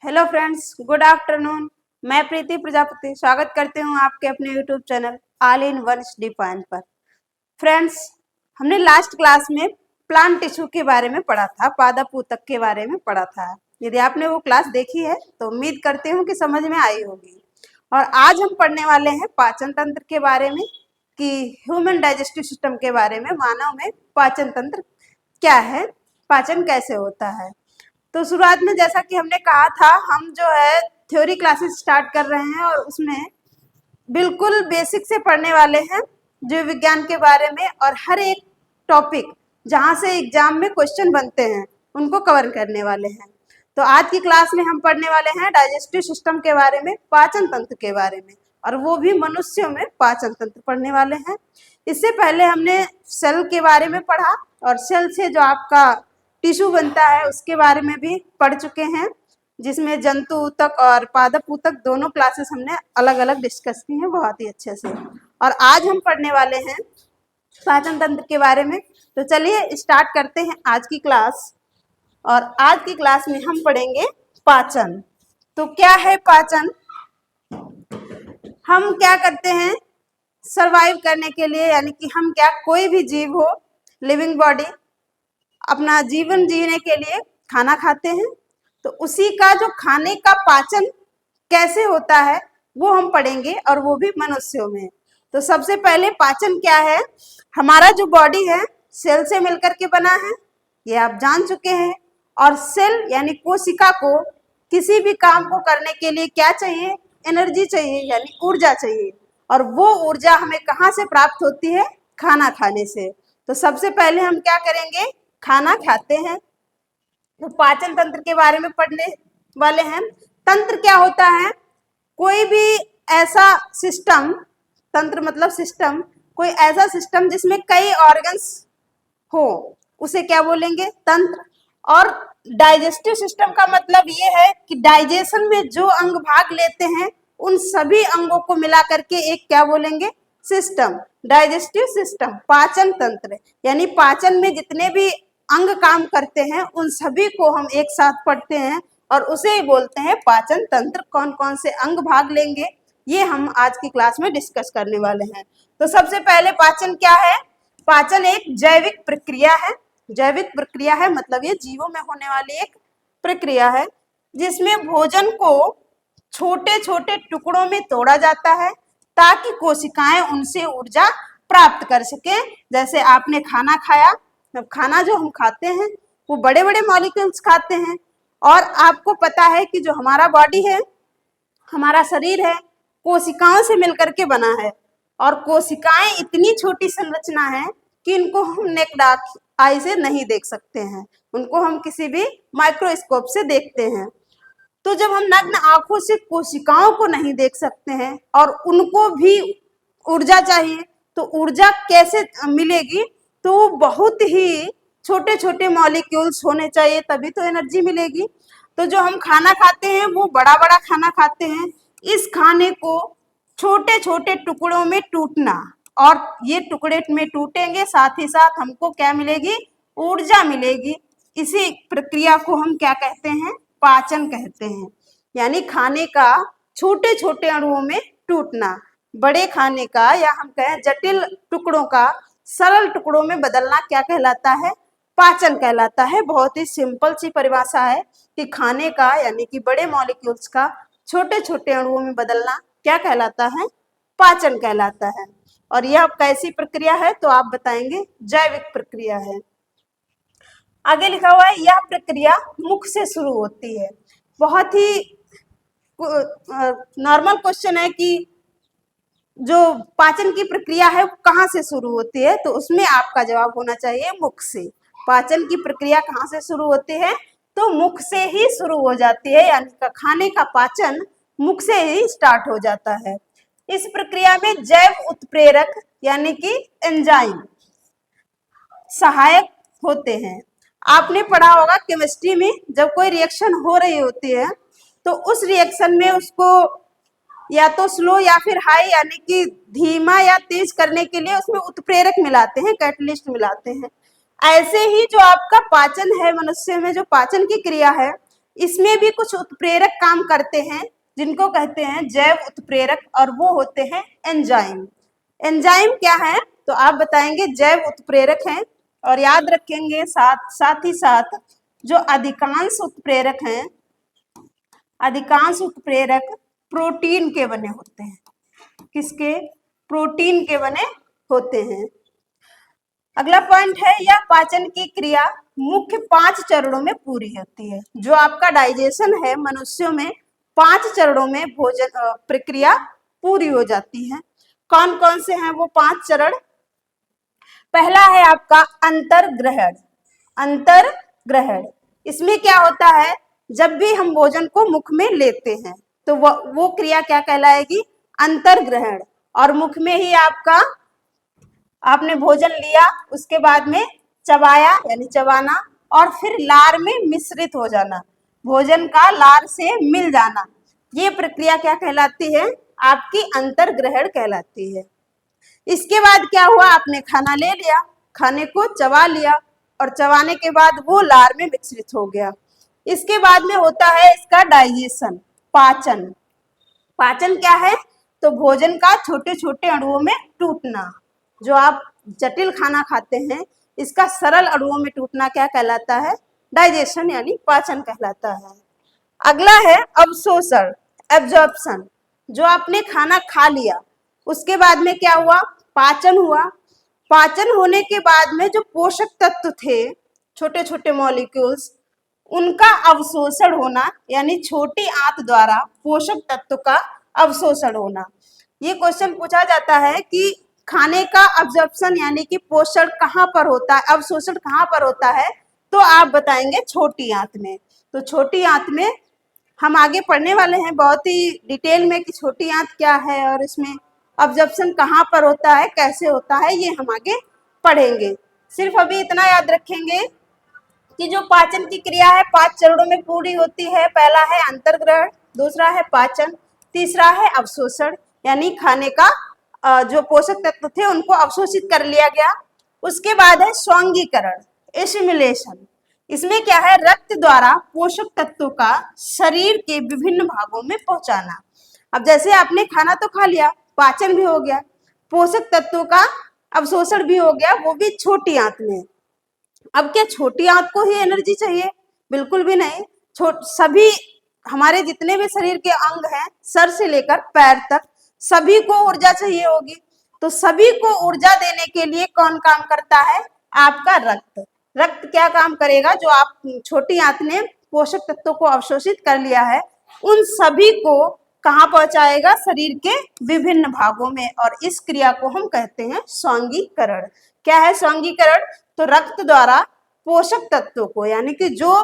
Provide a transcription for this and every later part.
Hello friends, good afternoon. मैं प्रीति प्रजापति स्वागत करती हूँ आपके अपने YouTube channel all in one study point पर। फ्रेंड्स, हमने लास्ट क्लास में प्लांट टिश्यू के बारे में पढ़ा था, पादप ऊतक के बारे में पढ़ा था। यदि आपने वो क्लास देखी है तो उम्मीद करती हूँ कि समझ में आई होगी। और आज हम पढ़ने वाले हैं पाचन तंत्र के बारे में, कि ह्यूमन डाइजेस्टिव सिस्टम के बारे में, मानव में पाचन तंत्र क्या है, पाचन कैसे होता है। तो शुरुआत में जैसा कि हमने कहा था, हम जो है थ्योरी क्लासेस स्टार्ट कर रहे हैं और उसमें बिल्कुल बेसिक से पढ़ने वाले हैं जीव विज्ञान के बारे में, और हर एक टॉपिक जहां से एग्जाम में क्वेश्चन बनते हैं उनको कवर करने वाले हैं। तो आज की क्लास में हम पढ़ने वाले हैं डाइजेस्टिव सिस्टम के बारे में, पाचन तंत्र के बारे में, और वो भी मनुष्यों में पाचन तंत्र पढ़ने वाले हैं। इससे पहले हमने सेल के बारे में पढ़ा और सेल से जो आपका टिश्यू बनता है उसके बारे में भी पढ़ चुके हैं, जिसमें जंतु ऊतक और पादप ऊतक दोनों क्लासेस हमने अलग अलग डिस्कस की हैं बहुत ही अच्छे से। और आज हम पढ़ने वाले हैं पाचन तंत्र के बारे में। तो चलिए स्टार्ट करते हैं आज की क्लास। और आज की क्लास में हम पढ़ेंगे पाचन। तो क्या है पाचन? हम क्या करते हैं सरवाइव करने के लिए, यानी कि हम क्या, कोई भी जीव हो, लिविंग बॉडी, अपना जीवन जीने के लिए खाना खाते हैं। तो उसी का जो खाने का पाचन कैसे होता है वो हम पढ़ेंगे, और वो भी मनुष्यों में। तो सबसे पहले पाचन क्या है? हमारा जो बॉडी है सेल से मिलकर के बना है, ये आप जान चुके हैं। और सेल यानी कोशिका को किसी भी काम को करने के लिए क्या चाहिए? एनर्जी चाहिए, यानी ऊर्जा चाहिए। और वो ऊर्जा हमें कहाँ से प्राप्त होती है? खाना खाने से। तो सबसे पहले हम क्या करेंगे? खाना खाते हैं। तो पाचन तंत्र के बारे में पढ़ने वाले हैं। तंत्र क्या होता है? कोई भी ऐसा सिस्टम, तंत्र मतलब सिस्टम, कोई ऐसा सिस्टम जिसमें कई ऑर्गन्स हो, उसे क्या बोलेंगे? तंत्र। और डाइजेस्टिव सिस्टम का मतलब ये है कि डाइजेशन में जो अंग भाग लेते हैं उन सभी अंगों को मिला करके एक क्या बोलेंगे? सिस्टम, डाइजेस्टिव सिस्टम, पाचन तंत्र। यानी पाचन में जितने भी अंग काम करते हैं उन सभी को हम एक साथ पढ़ते हैं और उसे ही बोलते हैं पाचन तंत्र। कौन कौन से अंग भाग लेंगे ये हम आज की क्लास में डिस्कस करने वाले हैं। तो सबसे पहले पाचन क्या है? पाचन एक जैविक प्रक्रिया है। जैविक प्रक्रिया है मतलब ये जीवों में होने वाली एक प्रक्रिया है, जिसमें भोजन को छोटे छोटे टुकड़ों में तोड़ा जाता है ताकि कोशिकाएं उनसे ऊर्जा प्राप्त कर सके। जैसे आपने खाना खाया, खाना जो हम खाते हैं वो बड़े बड़े मॉलिक्यूल्स खाते हैं। और आपको पता है कि जो हमारा बॉडी है, हमारा शरीर है, कोशिकाओं से मिलकर के बना है। और कोशिकाएं इतनी छोटी संरचना है कि इनको हम नेक्ड आई से नहीं देख सकते हैं, उनको हम किसी भी माइक्रोस्कोप से देखते हैं। तो जब हम नग्न आंखों से कोशिकाओं को नहीं देख सकते हैं और उनको भी ऊर्जा चाहिए, तो ऊर्जा कैसे मिलेगी? तो बहुत ही छोटे छोटे मॉलिक्यूल्स होने चाहिए, तभी तो एनर्जी मिलेगी। तो जो हम खाना खाते हैं वो बड़ा बड़ा खाना खाते हैं। इस खाने को छोटे छोटे टुकड़ों में टूटना, और ये टुकड़े में टूटेंगे, साथ ही साथ हमको क्या मिलेगी? ऊर्जा मिलेगी। इसी प्रक्रिया को हम क्या कहते हैं? पाचन कहते हैं। यानी खाने का छोटे छोटे अणुओं में टूटना, बड़े खाने का या हम कहें जटिल टुकड़ों का सरल टुकड़ों में बदलना क्या कहलाता है? पाचन कहलाता है। बहुत ही सिंपल सी परिभाषा है कि खाने का यानी कि बड़े मॉलिक्यूल्स का छोटे छोटे अणुओं में बदलना क्या कहलाता है? पाचन कहलाता है। और यह कैसी प्रक्रिया है? तो आप बताएंगे जैविक प्रक्रिया है। आगे लिखा हुआ है यह प्रक्रिया मुख से शुरू होती है। बहुत ही नॉर्मल क्वेश्चन है कि जो पाचन की प्रक्रिया है वो कहाँ से शुरू होती है, तो उसमें आपका जवाब होना चाहिए मुख से। पाचन की प्रक्रिया कहाँ से शुरू होती है? तो मुख से ही शुरू हो जाती है, यानी खाने का पाचन मुख से ही स्टार्ट हो जाता है। इस प्रक्रिया में जैव उत्प्रेरक यानी कि एंजाइम सहायक होते हैं। आपने पढ़ा होगा केमिस्ट्री में, जब कोई रिएक्शन हो रही होती है तो उस रिएक्शन में उसको या तो स्लो या फिर हाई यानी कि धीमा या तेज करने के लिए उसमें उत्प्रेरक मिलाते हैं, कैटलिस्ट मिलाते हैं। ऐसे ही जो आपका पाचन है, मनुष्य में जो पाचन की क्रिया है, इसमें भी कुछ उत्प्रेरक काम करते हैं जिनको कहते हैं जैव उत्प्रेरक, और वो होते हैं एंजाइम। एंजाइम क्या है तो आप बताएंगे जैव उत्प्रेरक हैं। और याद रखेंगे साथ ही साथ जो अधिकांश उत्प्रेरक हैं, अधिकांश उत्प्रेरक प्रोटीन के बने होते हैं। किसके? प्रोटीन के बने होते हैं। अगला पॉइंट है, यह पाचन की क्रिया मुख्य 5 चरणों में पूरी होती है। जो आपका डाइजेशन है मनुष्यों में 5 चरणों में भोजन प्रक्रिया पूरी हो जाती है। कौन कौन से हैं वो 5 चरण? पहला है आपका अंतर्ग्रहण। अंतर्ग्रहण, इसमें क्या होता है, जब भी हम भोजन को मुख में लेते हैं तो वो क्रिया क्या कहलाएगी? अंतर्ग्रहण। और मुख में ही आपने भोजन लिया, उसके बाद में चबाया यानी चबाना, और फिर लार में मिश्रित हो जाना, भोजन का लार से मिल जाना, ये प्रक्रिया क्या कहलाती है? आपकी अंतर्ग्रहण कहलाती है। इसके बाद क्या हुआ, आपने खाना ले लिया, खाने को चबा लिया, और चबाने के बाद वो लार में मिश्रित हो गया। इसके बाद में होता है इसका डाइजेशन, पाचन। पाचन क्या है तो भोजन का छोटे छोटे अणुओं में टूटना। जो आप जटिल खाना खाते हैं इसका सरल अणुओं में टूटना क्या कहलाता है? डाइजेशन यानी पाचन कहलाता है। अगला है अवशोषण, एब्जॉर्प्शन। जो आपने खाना खा लिया उसके बाद में क्या हुआ? पाचन हुआ। पाचन होने के बाद में जो पोषक तत्व थे, छोटे छोटे मॉलिक्यूल्स, उनका अवशोषण होना, यानी छोटी आंत द्वारा पोषक तत्व का अवशोषण होना। ये क्वेश्चन पूछा जाता है कि खाने का अब्जॉर्प्शन यानी कि पोषण कहाँ पर होता है, अवशोषण कहाँ पर होता है, तो आप बताएंगे छोटी आंत में। तो छोटी आंत में हम आगे पढ़ने वाले हैं बहुत ही डिटेल में कि छोटी आंत क्या है और इसमें अब्जॉर्प्शन कहाँ पर होता है, कैसे होता है, ये हम आगे पढ़ेंगे। सिर्फ अभी इतना याद रखेंगे कि जो पाचन की क्रिया है 5 चरणों में पूरी होती है। पहला है अंतर्ग्रहण, दूसरा है पाचन, तीसरा है अवशोषण यानी खाने का जो पोषक तत्व थे उनको अवशोषित कर लिया गया। उसके बाद है स्वांगीकरण, एसिमिलेशन। इसमें क्या है, रक्त द्वारा पोषक तत्वों का शरीर के विभिन्न भागों में पहुंचाना। अब जैसे आपने खाना तो खा लिया, पाचन भी हो गया, पोषक तत्वों का अवशोषण भी हो गया, वो भी छोटी आंत में। अब क्या छोटी आंत को ही एनर्जी चाहिए? बिल्कुल भी नहीं। सभी हमारे जितने भी शरीर के अंग हैं, सर से लेकर पैर तक, सभी को ऊर्जा चाहिए होगी। तो सभी को ऊर्जा देने के लिए कौन काम करता है? आपका रक्त। रक्त क्या काम करेगा? जो आप छोटी आंत ने पोषक तत्वों को अवशोषित कर लिया है उन सभी को कहाँ पहुंचाएगा? शरीर के विभिन्न भागों में। और इस क्रिया को हम कहते हैं स्वांगीकरण। क्या है स्वांगीकरण? तो रक्त द्वारा पोषक तत्वों को, यानी कि जो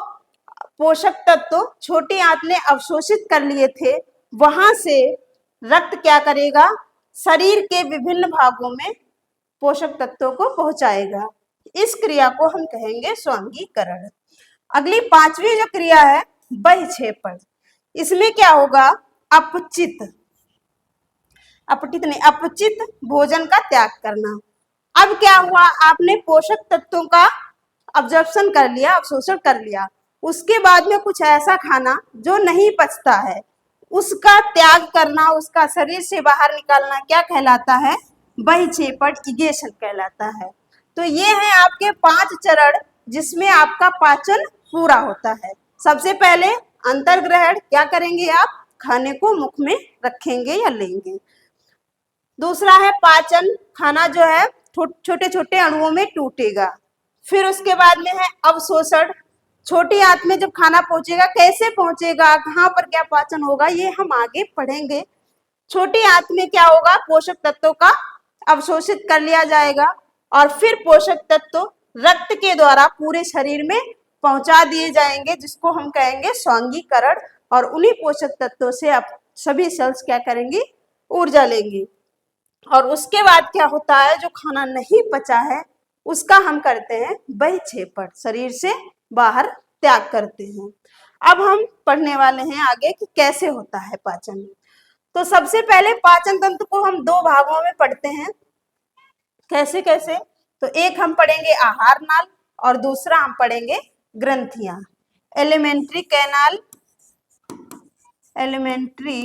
पोषक तत्व छोटी आंत ने अवशोषित कर लिए थे वहां से रक्त क्या करेगा? शरीर के विभिन्न भागों में पोषक तत्वों को पहुंचाएगा। इस क्रिया को हम कहेंगे स्वांगीकरण। अगली 5वीं जो क्रिया है बहिक्षेपण। इसमें क्या होगा? अपचित भोजन का त्याग करना। अब क्या हुआ? आपने पोषक तत्वों का अब्जॉर्प्शन कर लिया, अवशोषण कर लिया, उसके बाद में कुछ ऐसा खाना जो नहीं पचता है उसका त्याग करना, उसका शरीर से बाहर निकालना क्या कहलाता है? बहिक्षेपण, इगेशन कहलाता है। तो ये हैं आपके 5 चरण जिसमें आपका पाचन पूरा होता है। सबसे पहले अंतर्ग्रहण, क्या करेंगे आप? खाने को मुख में रखेंगे या लेंगे। दूसरा है पाचन, खाना जो है छोटे छोटे अणुओं में टूटेगा। फिर उसके बाद में है अवशोषण, छोटी आंत में जब खाना पहुंचेगा, कैसे पहुंचेगा, कहाँ पर क्या पाचन होगा, ये हम आगे पढ़ेंगे। छोटी आंत में क्या होगा? पोषक तत्वों का अवशोषित कर लिया जाएगा और फिर पोषक तत्व रक्त के द्वारा पूरे शरीर में पहुंचा दिए जाएंगे, जिसको हम कहेंगे स्वांगीकरण। और उन्हीं पोषक तत्वों से अब सभी सेल्स क्या करेंगी? ऊर्जा लेंगी। और उसके बाद क्या होता है? जो खाना नहीं पचा है उसका हम करते हैं बहिक्षेपण, शरीर से बाहर त्याग करते हैं। अब हम पढ़ने वाले हैं आगे कि कैसे होता है पाचन। तो सबसे पहले पाचन तंत्र को हम 2 भागों में पढ़ते हैं। कैसे कैसे? तो एक हम पढ़ेंगे आहार नाल और दूसरा हम पढ़ेंगे ग्रंथियां। एलिमेंट्री कैनाल, एलिमेंट्री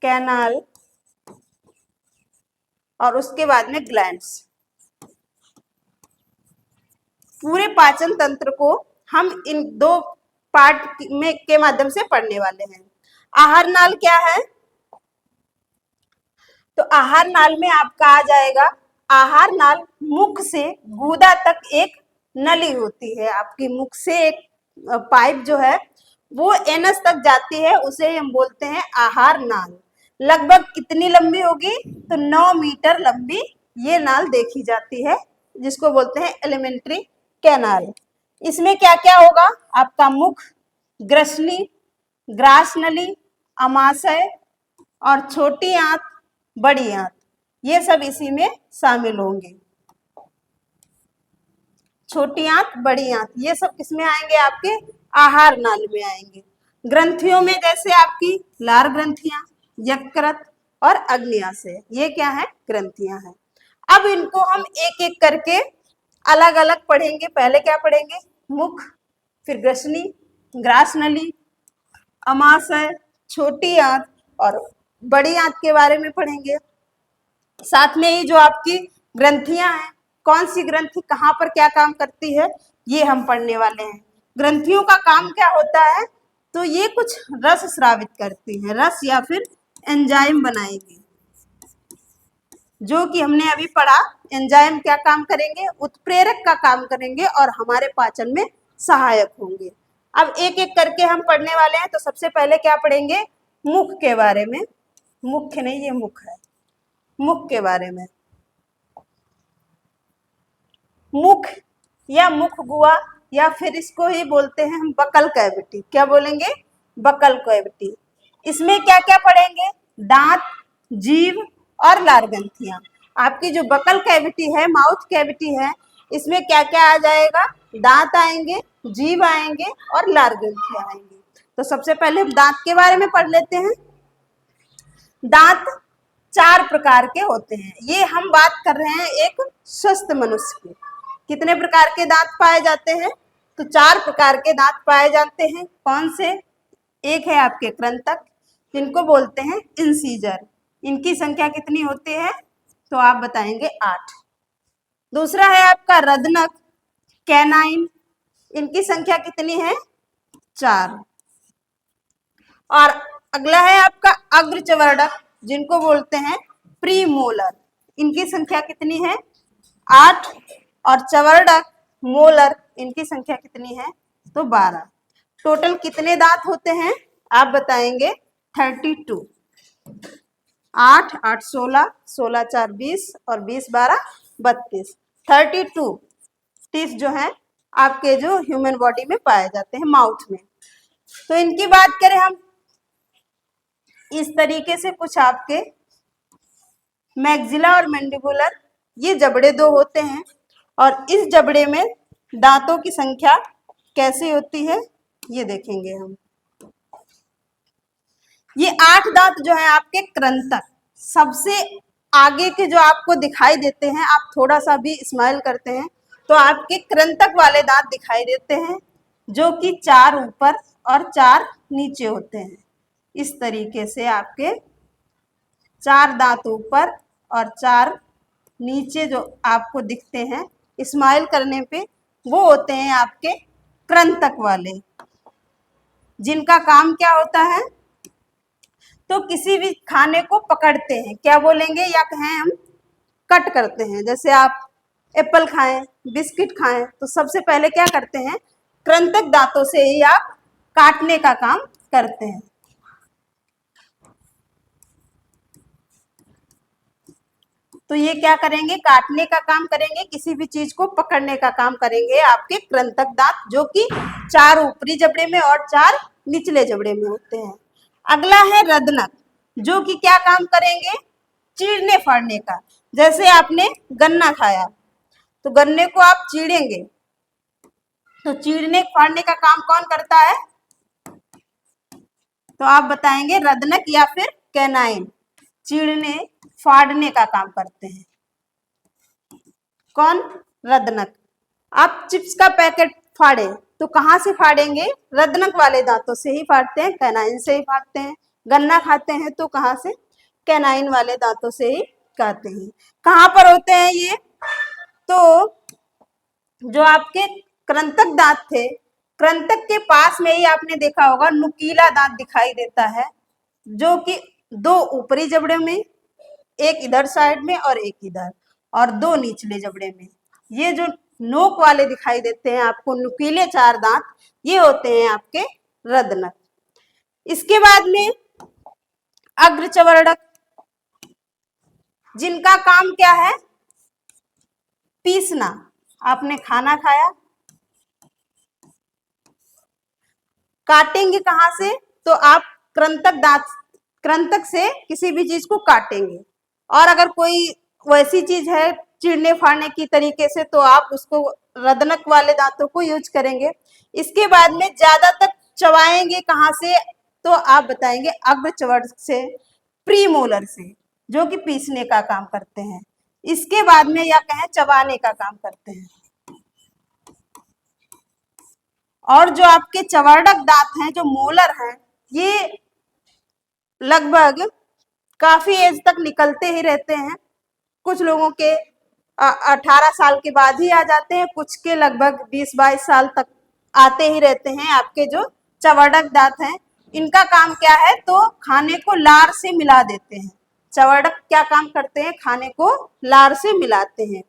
कैनाल, और उसके बाद में ग्लैंड्स। पूरे पाचन तंत्र को हम इन दो पार्ट में के माध्यम से पढ़ने वाले हैं। आहार नाल क्या है? तो आहार नाल में आपका आ जाएगा, आहार नाल मुख से गुदा तक एक नली होती है। आपकी मुख से एक पाइप जो है वो एनस तक जाती है, उसे हम बोलते हैं आहार नाल। लगभग कितनी लंबी होगी? तो 9 मीटर लंबी ये नाल देखी जाती है, जिसको बोलते हैं एलिमेंट्री कैनाल। इसमें क्या क्या होगा? आपका मुख, ग्रसनी, ग्रास नली, अमाशय और छोटी आंत, बड़ी आंत, ये सब इसी में शामिल होंगे। छोटी आंत, बड़ी आंत, ये सब किसमें आएंगे? आपके आहार नाल में आएंगे। ग्रंथियों में जैसे आपकी लार ग्रंथियां, यकृत और अग्न्याशय, ये क्या है? ग्रंथियां हैं। अब इनको हम एक एक करके अलग अलग पढ़ेंगे। पहले क्या पढ़ेंगे? मुख, फिर ग्रसनी, ग्रास नली, अमाशय, छोटी आंत और बड़ी आंत के बारे में पढ़ेंगे। साथ में ही जो आपकी ग्रंथियां हैं, कौन सी ग्रंथि कहाँ पर क्या काम करती है, ये हम पढ़ने वाले हैं। ग्रंथियों का काम क्या होता है? तो ये कुछ रस स्रावित करती हैं, रस या फिर एंजाइम बनाएगी, जो कि हमने अभी पढ़ा। एंजाइम क्या काम करेंगे? उत्प्रेरक का काम करेंगे और हमारे पाचन में सहायक होंगे। अब एक एक करके हम पढ़ने वाले हैं। तो सबसे पहले क्या पढ़ेंगे? मुख के बारे में। मुख्य नहीं, ये मुख है। मुख के बारे में, मुख या मुख गुहा या फिर इसको ही बोलते हैं हम बकल कैविटी। क्या बोलेंगे? Buccal cavity. इसमें क्या क्या पढ़ेंगे? दांत, जीभ और लार ग्रंथियां। आपकी जो बकल कैविटी है, माउथ कैविटी है, इसमें क्या क्या आ जाएगा? दांत आएंगे, जीभ आएंगे और लार ग्रंथियां आएंगी। तो सबसे पहले हम दांत के बारे में पढ़ लेते हैं। दांत 4 प्रकार के होते हैं। ये हम बात कर रहे हैं एक स्वस्थ मनुष्य की। कितने प्रकार के दांत पाए जाते हैं? तो 4 प्रकार के दांत पाए जाते हैं। कौन से? एक है आपके कृंतक, जिनको बोलते हैं इंसीजर। इनकी संख्या कितनी होती है? तो आप बताएंगे 8। दूसरा है आपका रदनक, कैनाइन। इनकी संख्या कितनी है? 4। और अगला है आपका अग्रचवर्णक, जिनको बोलते हैं प्रीमोलर। इनकी संख्या कितनी है? 8। और चवर्णक, मोलर, इनकी संख्या कितनी है? तो 12। टोटल कितने दांत होते हैं? आप बताएंगे 32। 8 8 16, 16 4 20 और 20 12 32। 32 टीथ जो है आपके जो ह्यूमन बॉडी में पाए जाते हैं, माउथ में। तो इनकी बात करें हम, इस तरीके से कुछ आपके मैक्सिला और मैंडिबुलर, ये जबड़े 2 होते हैं। और इस जबड़े में दांतों की संख्या कैसी होती है, ये देखेंगे हम। ये 8 दांत जो है आपके कृंतक, सबसे आगे के जो आपको दिखाई देते हैं, आप थोड़ा सा भी स्माइल करते हैं तो आपके कृंतक वाले दांत दिखाई देते हैं, जो कि 4 ऊपर और 4 नीचे होते हैं। इस तरीके से आपके 4 दांत ऊपर और 4 नीचे जो आपको दिखते हैं स्माइल करने पे, वो होते हैं आपके कृंतक वाले, जिनका काम क्या होता है? तो किसी भी खाने को पकड़ते हैं, क्या बोलेंगे, या कहें हम कट करते हैं। जैसे आप एप्पल खाएं, बिस्किट खाएं, तो सबसे पहले क्या करते हैं? कृंतक दांतों से ही आप काटने का काम करते हैं। तो ये क्या करेंगे? काटने का काम करेंगे, किसी भी चीज को पकड़ने का काम करेंगे आपके कृंतक दांत, जो कि 4 ऊपरी जबड़े में और 4 निचले जबड़े में होते हैं। अगला है रदनक, जो कि क्या काम करेंगे? चीरने फाड़ने का। जैसे आपने गन्ना खाया तो गन्ने को आप चीरेंगे, तो चीरने फाड़ने का काम कौन करता है? तो आप बताएंगे रदनक या फिर कैनाइन। चीरने फाड़ने का काम करते हैं कौन? रदनक। आप चिप्स का पैकेट फाड़े तो कहाँ से फाड़ेंगे? रदनक वाले दांतों से ही फाड़ते हैं, कैनाइन से ही फाड़ते हैं। गन्ना खाते हैं तो कहाँ से? कैनाइन वाले दांतों से ही खाते हैं। कहाँ पर होते हैं ये? तो जो आपके कृंतक दांत थे, कृंतक के पास में ही आपने देखा होगा नुकीला दांत दिखाई देता है, जो कि दो ऊपरी जबड़े में, एक इधर साइड में और एक इधर, और दो निचले जबड़े में। ये जो नोक वाले दिखाई देते हैं आपको नुकीले 4 दांत, ये होते हैं आपके रदनक। इसके बाद में अग्रचवर्णक, जिनका काम क्या है? पीसना। आपने खाना खाया, काटेंगे कहाँ से? तो आप कृंतक से किसी भी चीज को काटेंगे, और अगर कोई वैसी चीज है चीरने फाड़ने की तरीके से तो आप उसको रदनक वाले दांतों को यूज करेंगे। इसके बाद में ज्यादातर चबाएंगे कहाँ से? तो आप बताएंगे अग्रचवर्णक से, प्रीमोलर से, जो कि पीसने का काम करते हैं। इसके बाद में या कहें चबाने का काम करते हैं। और जो आपके चवर्णक दांत हैं, जो मोलर हैं, ये लगभग काफी एज तक निकलते ही रहते हैं। कुछ लोगों के 18 साल के बाद ही आ जाते हैं, कुछ के लगभग 20-22 साल तक आते ही रहते हैं। आपके जो चवर्णक दांत हैं, इनका काम क्या है? तो खाने को लार से मिला देते हैं। चवर्णक क्या काम करते हैं? खाने को लार से मिलाते हैं।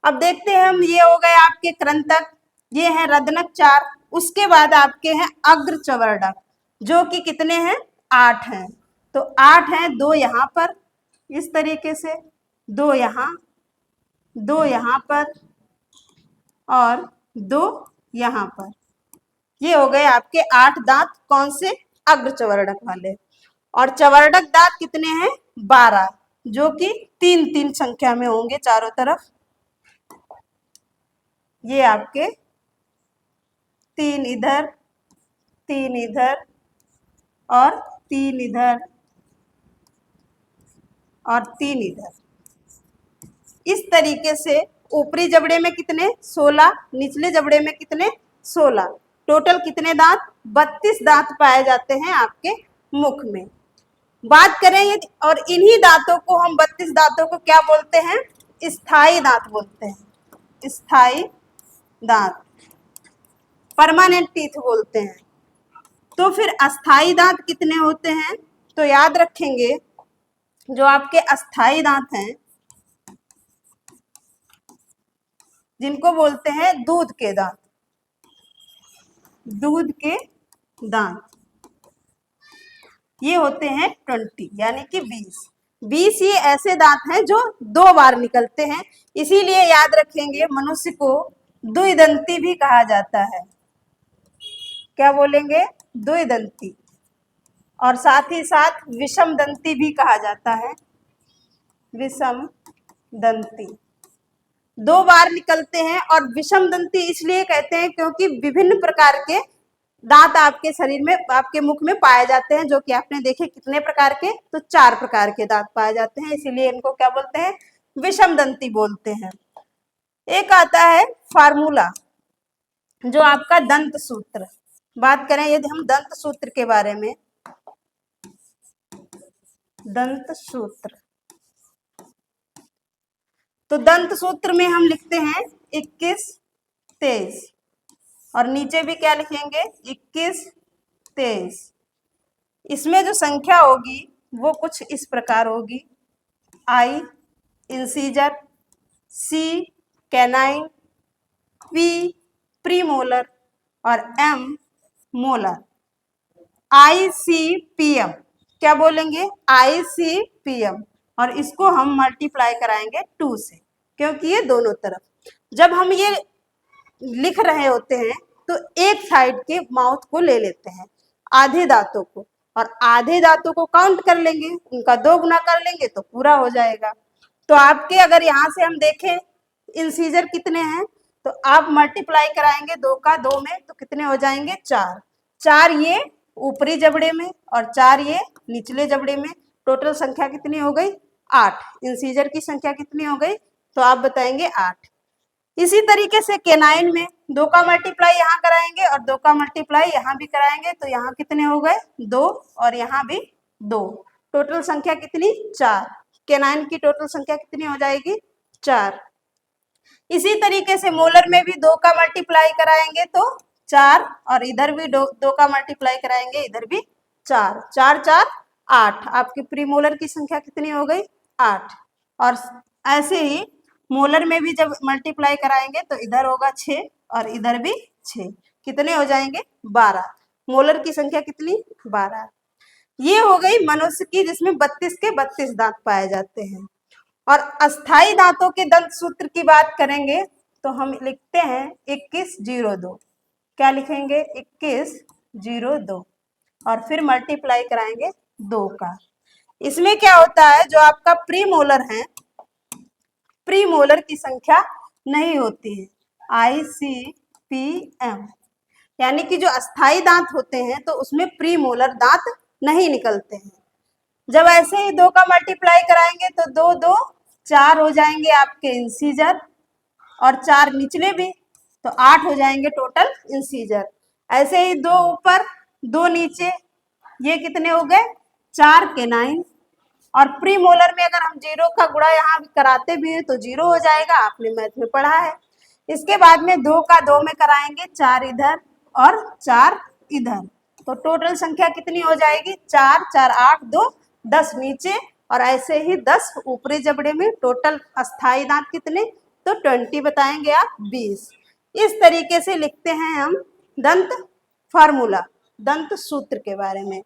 अब देखते हैं हम, ये हो गए आपके कृंतक, ये है रदनक 4। उसके बाद आपके हैं अग्रचवर्णक, जो कि कितने हैं? 8 हैं। तो 8 हैं, 2 यहाँ पर इस तरीके से, 2 यहाँ, 2 यहाँ पर और 2 यहाँ पर। ये हो गए आपके 8 दांत, कौन से? अग्रचवर्णक वाले। और चवर्णक दांत कितने हैं? 12, जो कि 3-3 संख्या में होंगे चारों तरफ। ये आपके 3 इधर, 3 इधर और 3 इधर और 3 इधर। इस तरीके से ऊपरी जबड़े में कितने? 16, निचले जबड़े में कितने? 16। टोटल कितने दांत? 32 दांत पाए जाते हैं आपके मुख में। बात करें ये, और इन्हीं दांतों को हम 32 दांतों को क्या बोलते हैं? स्थायी दांत बोलते हैं। स्थायी दांत, परमानेंट टीथ बोलते हैं। तो फिर अस्थाई दांत कितने होते हैं? तो याद रखेंगे, जो आपके अस्थाई दांत हैं, जिनको बोलते हैं दूध के दांत, दूध के दांत, ये होते हैं 20, यानी कि 20 ये ऐसे दांत हैं जो 2 बार निकलते हैं। इसीलिए याद रखेंगे, मनुष्य को द्विदंती भी कहा जाता है। क्या बोलेंगे? द्विदंती। और साथ ही साथ विषम दंती भी कहा जाता है। विषम दंती 2 बार निकलते हैं। और विषम दंती इसलिए कहते हैं क्योंकि विभिन्न प्रकार के दांत आपके शरीर में, आपके मुख में पाए जाते हैं, जो कि आपने देखे कितने प्रकार के? तो 4 प्रकार के दांत पाए जाते हैं, इसीलिए इनको क्या बोलते हैं? विषम दंती बोलते हैं। एक आता है फार्मूला, जो आपका दंत सूत्र। बात करें यदि हम दंत सूत्र के बारे में, दंत सूत्र, तो दंत सूत्र में हम लिखते हैं 21, 23, और नीचे भी क्या लिखेंगे? 21, 23। इसमें जो संख्या होगी वो कुछ इस प्रकार होगी: I incisor, C canine, P premolar और M मोलर। ICPM, क्या बोलेंगे? ICPM। और इसको हम मल्टीप्लाई कराएंगे 2 से, क्योंकि ये दोनों तरफ, जब हम ये लिख रहे होते हैं तो एक साइड के माउथ को ले लेते हैं, आधे दांतों को, और आधे दांतों को काउंट कर लेंगे, उनका 2 गुना कर लेंगे तो पूरा हो जाएगा। तो आपके अगर यहाँ से हम देखें इंसीजर कितने हैं, तो आप मल्टीप्लाई कराएंगे 2 का 2 में, तो कितने हो जाएंगे? 4। 4 ये ऊपरी जबड़े में और 4 ये निचले जबड़े में। टोटल संख्या कितनी हो गई? 8। इंसीजर की संख्या कितनी हो गई? तो आप बताएंगे 8। इसी तरीके से कैनाइन में 2 का मल्टीप्लाई यहाँ कराएंगे और 2 का मल्टीप्लाई यहाँ भी कराएंगे, तो यहाँ कितने हो गए 2 और यहाँ भी 2। टोटल संख्या कितनी 4। केनाइन की टोटल संख्या कितनी हो जाएगी 4। इसी तरीके से मोलर में भी 2 का मल्टीप्लाई कराएंगे तो 4 और इधर भी 2 का मल्टीप्लाई कराएंगे, इधर भी 4। 4 4 8। आपकी प्री मोलर की संख्या कितनी हो गई 8। और ऐसे ही मोलर में भी जब मल्टीप्लाई कराएंगे तो इधर होगा 6 और इधर भी 6। कितने हो जाएंगे 12। मोलर की संख्या कितनी 12। ये हो गई मनुष्य की, जिसमें 32 के 32 दांत पाए जाते हैं। और अस्थाई दांतों के दंत सूत्र की बात करेंगे तो हम लिखते हैं 2102। क्या लिखेंगे 2102 और फिर मल्टीप्लाई कराएंगे 2 का। इसमें क्या होता है, जो आपका प्री मोलर है, प्री मोलर की संख्या नहीं होती है, ICPM, यानी कि जो अस्थाई दांत होते हैं तो उसमें प्री मोलर दांत नहीं निकलते हैं। जब ऐसे ही 2 का मल्टीप्लाई कराएंगे तो 2 2 4 हो जाएंगे आपके इंसीजर और 4 निचले भी, तो 8 हो जाएंगे टोटल इंसीजर। ऐसे ही 2 ऊपर 2 नीचे, ये कितने हो गए 4 केनाइन। और प्री मोलर में अगर हम 0 का गुणा यहाँ कराते भी हैं तो 0 हो जाएगा, आपने मैथ में पढ़ा है। इसके बाद में 2 का 2 में कराएंगे, 4 इधर और 4 इधर, तो टोटल संख्या कितनी हो जाएगी 4 4 8 2 10 नीचे और ऐसे ही 10 ऊपरी जबड़े में। टोटल अस्थाई दांत कितने, तो 20 बताएंगे आप 20। इस तरीके से लिखते हैं हम दंत फार्मूला, दंत सूत्र के बारे में।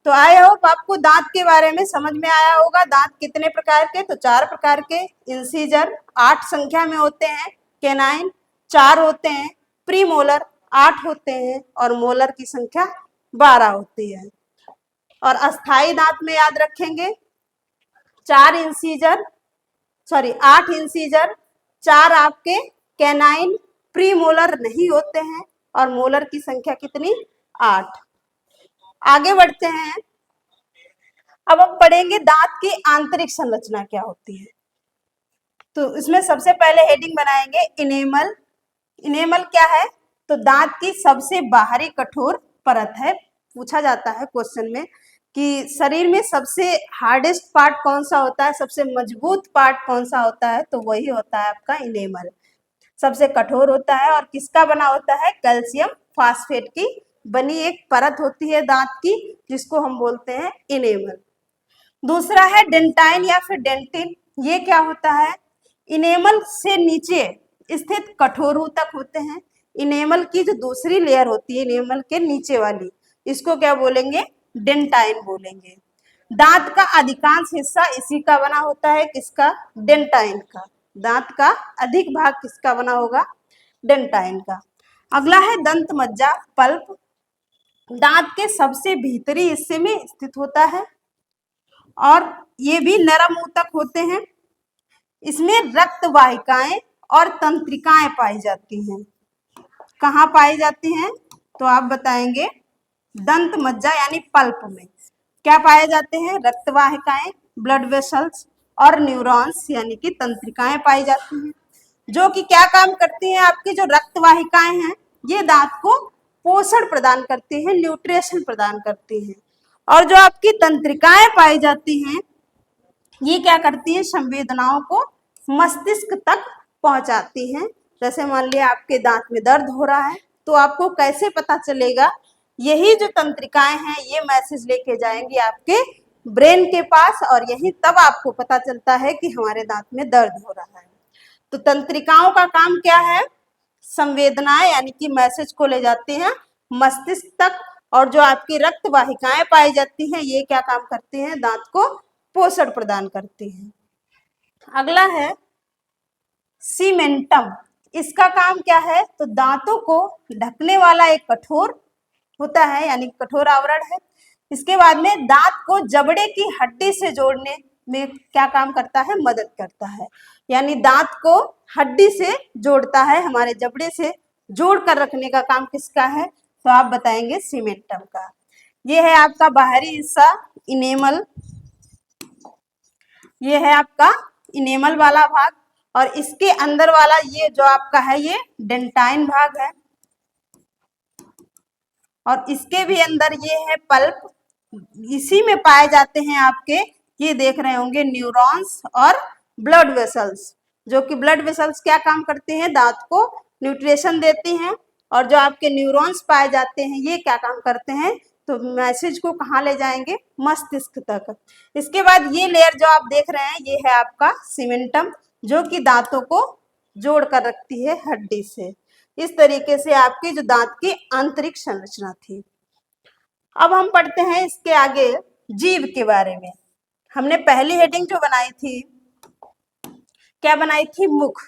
तो आई होप आपको दांत के बारे में समझ में आया होगा। दांत कितने प्रकार के, तो 4 प्रकार के। इंसीजर 8 संख्या में होते हैं, केनाइन 4 होते हैं, प्री मोलर 8 होते हैं और मोलर की संख्या 12 होती है। और अस्थाई दांत में याद रखेंगे 8 इंसीजर, 4 आपके कैनाइन, प्री मोलर नहीं होते हैं और मोलर की संख्या कितनी 8। आगे बढ़ते हैं, अब हम पढ़ेंगे दांत की आंतरिक संरचना क्या होती है। तो इसमें सबसे पहले हेडिंग बनाएंगे इनेमल। इनेमल क्या है, तो दांत की सबसे बाहरी कठोर परत है। पूछा जाता है क्वेश्चन में कि शरीर में सबसे हार्डेस्ट पार्ट कौन सा होता है, सबसे मजबूत पार्ट कौन सा होता है, तो वही होता है आपका इनेमल। सबसे कठोर होता है और किसका बना होता है, कैल्शियम फास्फेट की बनी एक परत होती है दांत की, जिसको हम बोलते हैं इनेमल। दूसरा है डेंटाइन या फिर डेंटिन। ये क्या होता है, इनेमल से नीचे स्थित कठोर ऊतक होते हैं। इनेमल की जो दूसरी लेयर होती है इनेमल के नीचे वाली, इसको क्या बोलेंगे, डेंटाइन बोलेंगे। दांत का अधिकांश हिस्सा इसी का बना होता है, किसका, डेंटाइन का। दांत का अधिक भाग किसका बना होगा, डेंटाइन का। अगला है दंत मज्जा, पल्प। दांत के सबसे भीतरी हिस्से में स्थित होता है और ये भी नरम ऊतक होते हैं। इसमें रक्त वाहिकाएं और तंत्रिकाएं पाई जाती हैं। कहाँ पाई जाती हैं, तो आप बताएंगे दंत मज्जा यानी पल्प में क्या पाए जाते हैं, रक्त वाहिकाएं, ब्लड वेसल्स और न्यूरॉन्स यानी कि तंत्रिकाएं पाई जाती हैं, जो कि क्या काम करती हैं। आपकी जो रक्त वाहिकाएं हैं ये दांत को पोषण प्रदान करती हैं, न्यूट्रिशन प्रदान करती हैं। और जो आपकी तंत्रिकाएं पाई जाती हैं ये क्या करती हैं, संवेदनाओं को मस्तिष्क तक पहुंचाती हैं। जैसे मान लिया आपके दांत में दर्द हो रहा है तो आपको कैसे पता चलेगा, यही जो तंत्रिकाएं हैं ये मैसेज लेके जाएंगी आपके ब्रेन के पास और यही तब आपको पता चलता है कि हमारे दांत में दर्द हो रहा है। तो तंत्रिकाओं का काम क्या है, संवेदनाएं यानी कि मैसेज को ले जाते हैं मस्तिष्क तक। और जो आपकी रक्त वाहिकाएं पाई जाती हैं ये क्या काम करती हैं, दांत को पोषण प्रदान करती हैं। अगला है सीमेंटम। इसका काम क्या है, तो दांतों को ढकने वाला एक कठोर होता है यानी कठोर आवरण है। इसके बाद में दांत को जबड़े की हड्डी से जोड़ने में क्या काम करता है, मदद करता है। यानी दांत को हड्डी से जोड़ता है, हमारे जबड़े से जोड़ कर रखने का काम किसका है, तो आप बताएंगे सीमेंटम का। ये है आपका बाहरी हिस्सा इनेमल, ये है आपका इनेमल वाला भाग। और इसके अंदर वाला ये जो आपका है ये डेंटाइन भाग है, और इसके भी अंदर ये है पल्प। इसी में पाए जाते हैं आपके, ये देख रहे होंगे, न्यूरॉन्स और ब्लड वेसल्स, जो कि ब्लड वेसल्स क्या काम करते हैं, दांत को न्यूट्रिशन देती हैं, और जो आपके न्यूरॉन्स पाए जाते हैं ये क्या काम करते हैं, तो मैसेज को कहाँ ले जाएंगे, मस्तिष्क तक। इसके बाद ये लेयर जो आप देख रहे हैं ये है आपका सीमेंटम, जो कि दांतों को जोड़ कर रखती है हड्डी से। इस तरीके से आपके जो दांत की आंतरिक संरचना थी। अब हम पढ़ते हैं इसके आगे जीभ के बारे में। हमने पहली हेडिंग जो बनाई थी, क्या बनाई थी, मुख,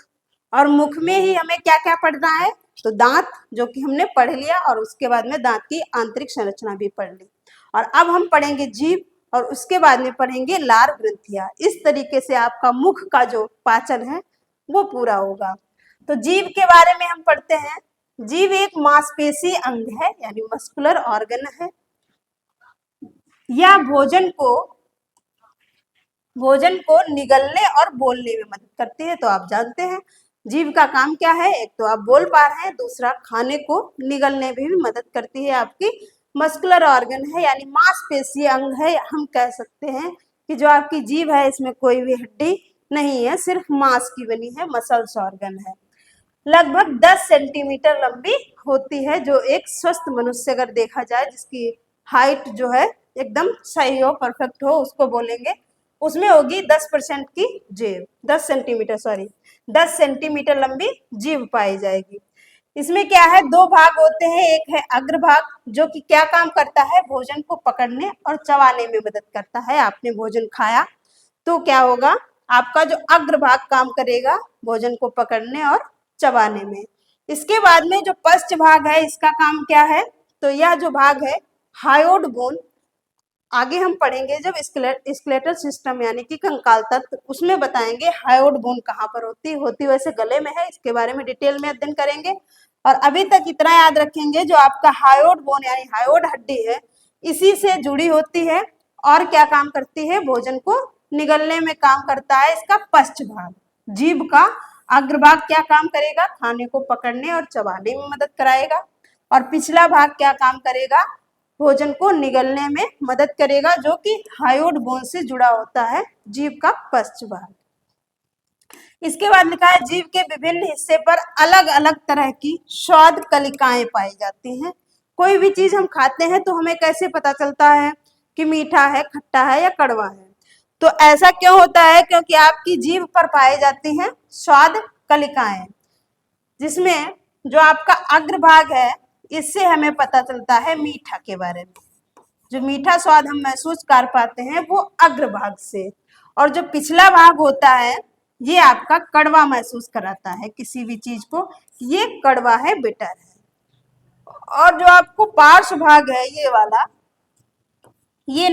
और मुख में ही हमें क्या क्या पढ़ना है, तो दांत, जो कि हमने पढ़ लिया, और उसके बाद में दांत की आंतरिक संरचना भी पढ़ ली। और अब हम पढ़ेंगे जीभ, और उसके बाद में पढ़ेंगे लार ग्रंथियां। इस तरीके से आपका मुख का जो पाचन है वो पूरा होगा। तो जीभ के बारे में हम पढ़ते हैं। जीभ एक मांसपेशी अंग है, यानी मस्कुलर ऑर्गन है। यह भोजन को निगलने और बोलने में मदद करती है। तो आप जानते हैं जीभ का काम क्या है, एक तो आप बोल पा रहे हैं, दूसरा खाने को निगलने में भी मदद करती है। आपकी मस्कुलर ऑर्गन है, यानी मांसपेशी अंग है। हम कह सकते हैं कि जो आपकी जीभ है इसमें कोई भी हड्डी नहीं है, सिर्फ मांस की बनी है, मसल्स ऑर्गन है। लगभग 10 सेंटीमीटर लंबी होती है, जो एक स्वस्थ मनुष्य अगर देखा जाए, जिसकी हाइट जो है एकदम सही हो, परफेक्ट हो, उसको बोलेंगे, उसमें होगी 10% की जीभ, 10 सेंटीमीटर, सॉरी 10 सेंटीमीटर लंबी जीभ पाई जाएगी। इसमें क्या है, दो भाग होते हैं। एक है अग्रभाग, जो कि क्या काम करता है, भोजन को पकड़ने और चबाने में मदद करता है। आपने भोजन खाया तो क्या होगा, आपका जो अग्रभाग काम करेगा भोजन को पकड़ने और चबाने में। इसके बाद में जो पश्च भाग है, इसका काम क्या है, तो यह जो भाग है हायोड बोन, आगे हम पढ़ेंगे जब स्केलेटल सिस्टम यानी कि कंकाल तंत्र, उसमें बताएंगे हायोड बोन कहाँ पर होती वैसे गले में है। इसके बारे में डिटेल में अध्ययन करेंगे। और अभी तक इतना याद रखेंगे, जो आपका हायोड बोन यानी हायोड हड्डी है, इसी से जुड़ी होती है, और क्या काम करती है, भोजन को निगलने में काम करता है इसका पश्च भाग। जीभ का अग्रभाग क्या काम करेगा, खाने को पकड़ने और चबाने में मदद कराएगा, और पिछला भाग क्या काम करेगा, भोजन को निगलने में मदद करेगा, जो कि हायोड बोन से जुड़ा होता है, जीभ का पश्च भाग। इसके बाद लिखा है, जीभ के विभिन्न हिस्से पर अलग अलग तरह की स्वाद कलिकाएं पाई जाती हैं। कोई भी चीज हम खाते हैं तो हमें कैसे पता चलता है कि मीठा है, खट्टा है या कड़वा है, तो ऐसा क्यों होता है, क्योंकि आपकी जीभ पर पाई जाती हैं स्वाद कलिकाएं, जिसमें जो आपका अग्रभाग है इससे हमें पता चलता है मीठा के बारे में। जो मीठा स्वाद हम महसूस कर पाते हैं वो अग्रभाग से, और जो पिछला भाग होता है ये आपका कड़वा महसूस कराता है किसी भी चीज को, ये कड़वा है, बिटर है। और जो आपको पार्श्व भाग है ये वाला, ये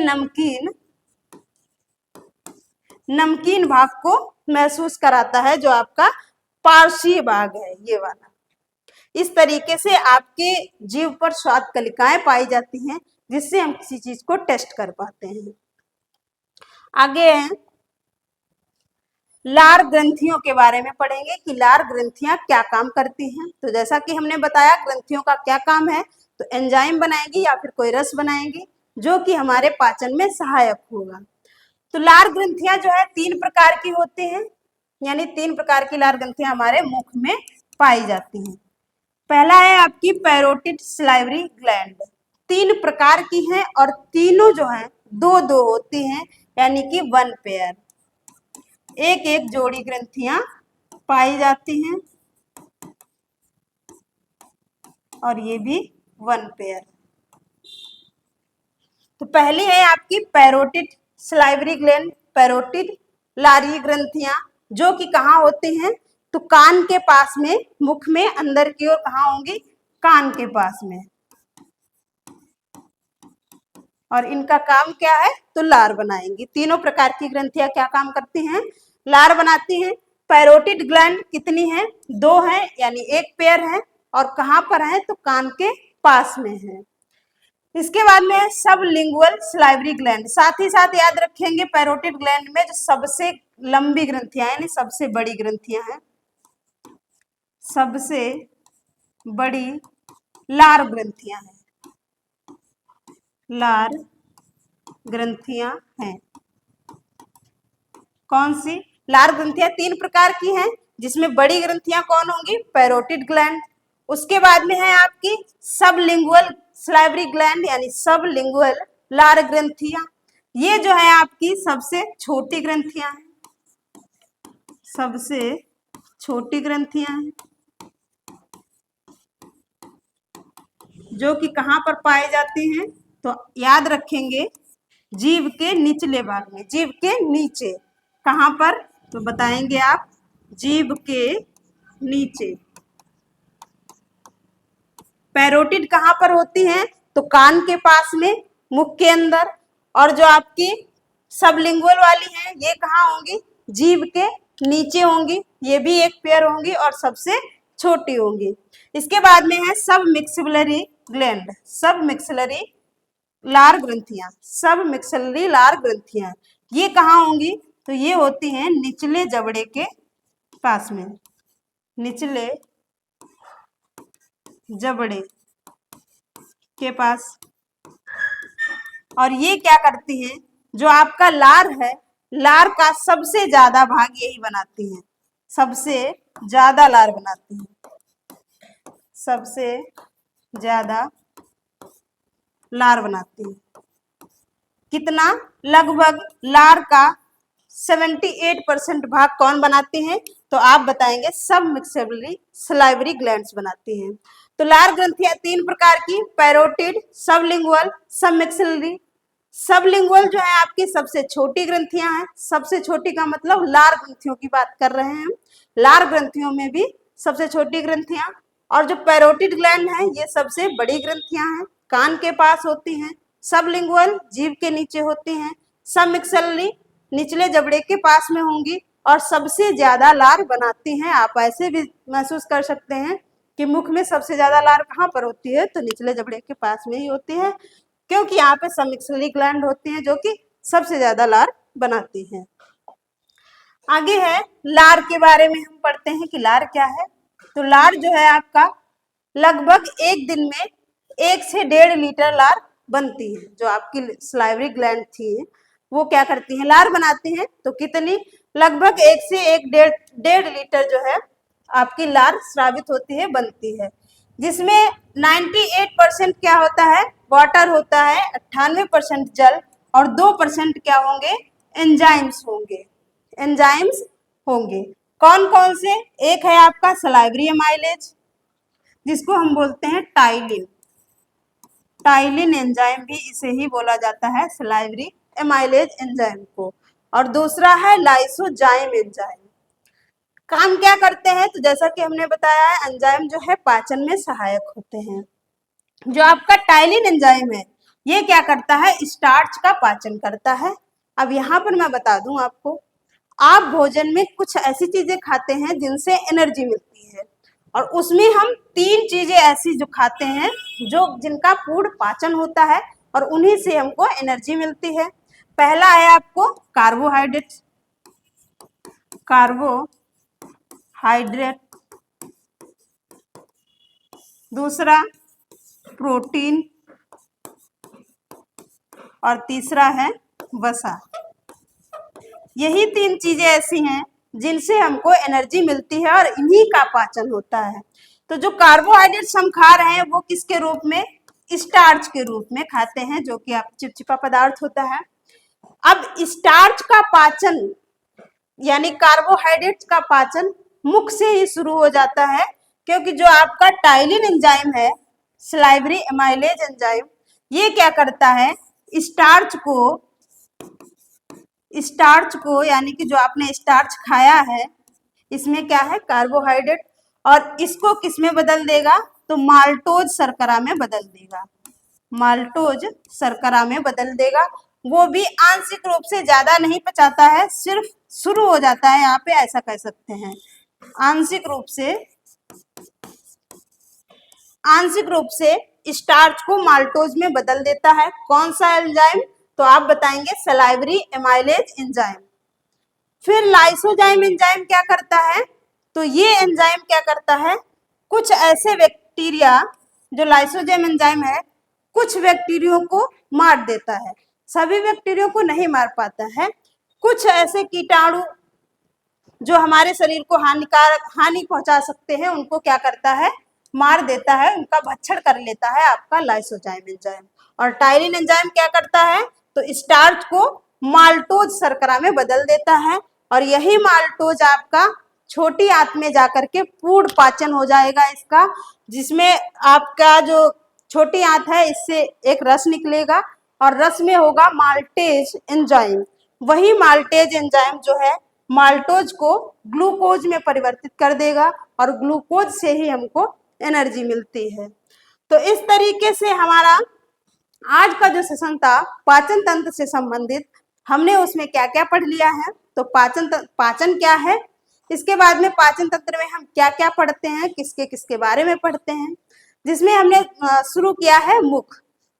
नमकीन भाग को महसूस कराता है, जो आपका पार्श्वीय भाग है ये वाला। इस तरीके से आपके जीभ पर स्वाद कलिकाएं पाई जाती हैं, जिससे हम किसी चीज को टेस्ट कर पाते हैं। आगे हैं लार ग्रंथियों के बारे में पढ़ेंगे कि लार ग्रंथियां क्या काम करती हैं। तो जैसा कि हमने बताया ग्रंथियों का क्या काम है, तो एंजाइम बनाएंगी या फिर कोई रस बनाएंगी, जो कि हमारे पाचन में सहायक होगा। तो लार ग्रंथियां जो है 3 प्रकार की होती हैं, यानी 3 प्रकार की लार ग्रंथियां हमारे मुख में पाई जाती हैं। पहला है आपकी पैरोटिड सलाइवरी ग्लैंड, 3 प्रकार की हैं, और तीनों जो हैं 2-2 होती हैं, यानी कि 1 पेयर, एक एक जोड़ी ग्रंथियां पाई जाती हैं, और ये भी 1 पेयर। तो पहली है आपकी पैरोटिड सलाइवरी ग्लैंड, पैरोटिड लारी ग्रंथियां, जो कि कहाँ होती हैं, तो कान के पास में, मुख में अंदर की ओर कहाँ होंगी, कान के पास में, और इनका काम क्या है, तो लार बनाएंगी। तीनों प्रकार की ग्रंथियां क्या काम करती हैं, लार बनाती हैं। पैरोटिड ग्लैंड कितनी है, 2 हैं, यानी 1 पेयर है, और कहाँ पर है, तो कान के पास में है। इसके बाद में सबलिंगुअल सलाइवरी ग्लैंड, साथ ही साथ याद रखेंगे पैरोटिड ग्लैंड में जो सबसे लंबी ग्रंथियां यानी सबसे बड़ी ग्रंथियां हैं, सबसे बड़ी लार ग्रंथियां हैं, लार ग्रंथियां हैं। कौन सी? लार ग्रंथियां 3 प्रकार की हैं, जिसमें बड़ी ग्रंथियां कौन होंगी? Parotid gland. उसके बाद में है आपकी सबलिंगुअल सलाइवरी ग्लैंड यानी सबलिंगुअल लार ग्रंथियां। ये जो है आपकी सबसे छोटी ग्रंथियां हैं, सबसे छोटी ग्रंथियां हैं, जो कि कहां पर पाई जाती हैं? तो याद रखेंगे जीभ के निचले भाग में, जीभ के नीचे। कहां पर? तो बताएंगे आप, जीभ के नीचे। पैरोटिड कहां पर होती हैं? तो कान के पास में, मुख के अंदर। और जो आपकी सबलिंगुअल वाली हैं, ये कहाँ होंगी? जीभ के नीचे होंगी, ये भी एक पेयर होंगी और सबसे छोटी होंगी। इसके बाद में है सब मिक्सिलरी ग्लैंड, सब मिक्सिलरी लार ग्रंथियां, सब मिक्सिलरी लार ग्रंथियां, ये कहाँ होंगी? तो ये होती हैं निचले जबड़े के पास में, निचले जबड़े के पास। और ये क्या करती हैं? जो आपका लार है, लार का सबसे ज्यादा भाग यही बनाती हैं, सबसे ज्यादा लार बनाती हैं, सबसे ज्यादा लार बनाती हैं। कितना? लगभग लार का 78% भाग कौन बनाती हैं? तो आप बताएंगे सब मिक्सिलरी सलाइवरी ग्लैंड्स बनाती हैं। तो लार ग्रंथियां 3 प्रकार की, पैरोटिड, सबलिंगुअल, सब मिक्सिलरी। सबलिंगुअल जो है आपकी सबसे छोटी ग्रंथियां हैं, सबसे छोटी का मतलब लार ग्रंथियों की बात कर रहे हैं हम, लार ग्रंथियों में भी सबसे छोटी ग्रंथियां। और जो पैरोटिड ग्लैंड है, ये सबसे बड़ी ग्रंथियां हैं, कान के पास होती हैं। सबलिंगुअल जीभ के नीचे होती हैं, सब मिक्सिलरी निचले जबड़े के पास में होंगी और सबसे ज्यादा लार बनाती हैं। आप ऐसे भी महसूस कर सकते हैं कि मुख में सबसे ज्यादा लार कहाँ पर होती है? तो निचले जबड़े के पास में ही होती है, क्योंकि यहाँ पे सब मिक्सिलरी ग्लैंड होती हैं जो कि सबसे ज्यादा लार बनाती हैं। आगे है लार के बारे में हम पढ़ते हैं कि लार क्या है। तो लार जो है आपका लगभग एक दिन में 1 से 1.5 लीटर लार बनती है। जो आपकी सलाइवरी ग्लैंड थी वो क्या करती हैं? लार बनाती हैं। तो कितनी? लगभग 1 से 1.5 लीटर जो है आपकी लार स्रावित होती है, बनती है, जिसमें 98% क्या होता है? वाटर होता है, 98% जल और 2% क्या होंगे? एंजाइम्स होंगे, एंजाइम्स होंगे। कौन कौन से? एक है आपका सलाइवरी एमाइलेज, जिसको हम बोलते हैं टाइलिन, टाइलिन एंजाइम भी इसे ही बोला जाता है, सलाइवरी एमाइलेज एंजाइम को। और दूसरा है लाइसोजाइम एंजाइम। काम क्या करते हैं? तो जैसा कि हमने बताया है, एंजाइम जो है पाचन में सहायक होते हैं। जो आपका टाइलिन एंजाइम है, ये क्या करता है? स्टार्च का पाचन करता है। अब यहाँ पर मैं बता दूं आपको, आप भोजन में कुछ ऐसी चीजें खाते हैं जिनसे एनर्जी मिलती है, और उसमें हम 3 चीजें ऐसी जो खाते हैं जो जिनका पूर्ण पाचन होता है और उन्हीं से हमको एनर्जी मिलती है। पहला है आपको कार्बोहाइड्रेट, कार्बोहाइड्रेट, दूसरा प्रोटीन और तीसरा है वसा। यही 3 चीजें ऐसी हैं जिनसे हमको एनर्जी मिलती है और इन्हीं का पाचन होता है। तो जो कार्बोहाइड्रेट्स हम खा रहे हैं वो किसके रूप में? स्टार्च के रूप में खाते हैं, जो कि आप चिपचिपा पदार्थ होता है। अब स्टार्च का पाचन यानी कार्बोहाइड्रेट्स का पाचन मुख से ही शुरू हो जाता है, क्योंकि जो आपका टाइलिन एंजाइम है, सलाइवरी एमाइलेज एंजाइम, ये क्या करता है? स्टार्च को यानी कि जो आपने स्टार्च खाया है, इसमें क्या है? कार्बोहाइड्रेट, और इसको किस में बदल देगा? तो माल्टोज शर्करा में बदल देगा, माल्टोज शर्करा में बदल देगा। वो भी आंशिक रूप से, ज्यादा नहीं पचाता है, सिर्फ शुरू हो जाता है, यहाँ पे ऐसा कह सकते हैं। आंशिक रूप से स्टार्च को माल्टोज में बदल देता है। कौन सा एंजाइम? तो आप बताएंगे सलाइवरी एमाइलेज एंजाइम। फिर लाइसोजाइम एंजाइम क्या करता है, तो ये एंजाइम क्या करता है, कुछ ऐसे बैक्टीरिया, जो लाइसोजाइम एंजाइम है, कुछ बैक्टीरियो को मार देता है, सभी बैक्टीरियो को नहीं मार पाता है। कुछ ऐसे कीटाणु जो हमारे शरीर को हानि पहुंचा सकते हैं, उनको क्या करता है, मार देता है, उनका भक्षण कर लेता है आपका लाइसोजाइम एंजाइम। और टायरिन एंजाइम क्या करता है, तो स्टार्च को माल्टोज शर्करा में बदल देता है, और यही माल्टोज आपका छोटी आंत में जाकर के पूर्ण पाचन हो जाएगा इसका, जिसमें आपका जो छोटी आंत है इससे एक रस निकलेगा, और रस में होगा माल्टेज एंजाइम। वही माल्टेज एंजाइम जो है माल्टोज को ग्लूकोज में परिवर्तित कर देगा, और ग्लूकोज से ही हमको एनर्जी मिलती है। तो इस तरीके से हमारा आज का जो सेशन था पाचन तंत्र से संबंधित, हमने उसमें क्या क्या पढ़ लिया है। तो पाचन क्या है, इसके बाद में पाचन तंत्र में हम क्या क्या पढ़ते हैं, किसके किसके बारे में पढ़ते हैं, जिसमें हमने शुरू किया है मुख।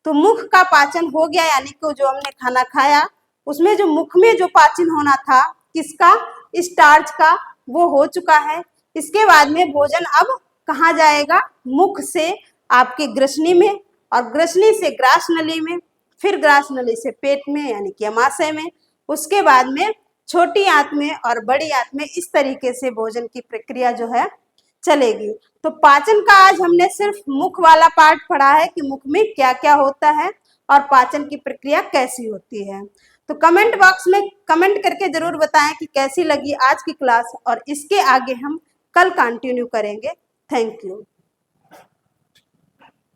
तो मुख का पाचन हो गया, यानी कि जो हमने खाना खाया उसमें जो मुख में जो पाचन होना था किसका, स्टार्च का, वो हो चुका है। इसके बाद में भोजन अब कहाँ जाएगा, मुख से आपके ग्रसनी में, और ग्रसनी से ग्रास नली में, फिर ग्रास नली से पेट में यानी कि अमाशय में, उसके बाद में छोटी आंत में और बड़ी आंत में। इस तरीके से भोजन की प्रक्रिया जो है चलेगी। तो पाचन का आज हमने सिर्फ मुख वाला पार्ट पढ़ा है कि मुख में क्या क्या होता है और पाचन की प्रक्रिया कैसी होती है। तो कमेंट बॉक्स में कमेंट करके जरूर बताएं कि कैसी लगी आज की क्लास, और इसके आगे हम कल कंटिन्यू करेंगे। Thank you.